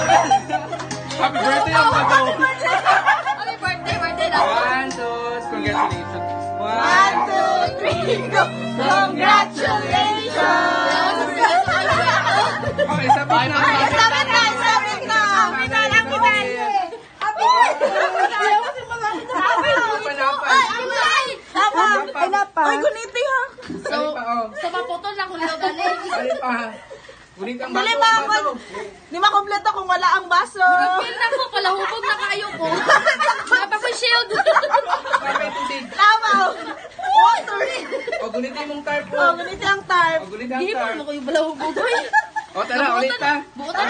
Happy birthday ang bato! Happy birthday na! 1, 2, congratulations! 1, 2, 3, go! Congratulations! Okay, sabit na! Sabit na! Sabit na! Happy birthday! Ay, kuniti ha. So maputol na kung liyo galing. Ulit ang Dili pa ako. Di makompleto kung wala ang baso. Feel na ko, palahubog na kayo ko. Napa ko shield. Tama. Water. O, guniti mong tarp po. Oh, kuniti ang tarp. O, guniti ang Hindi pa tarp. mo ko yung balahubog. O, tara, ulit ta. Buutan.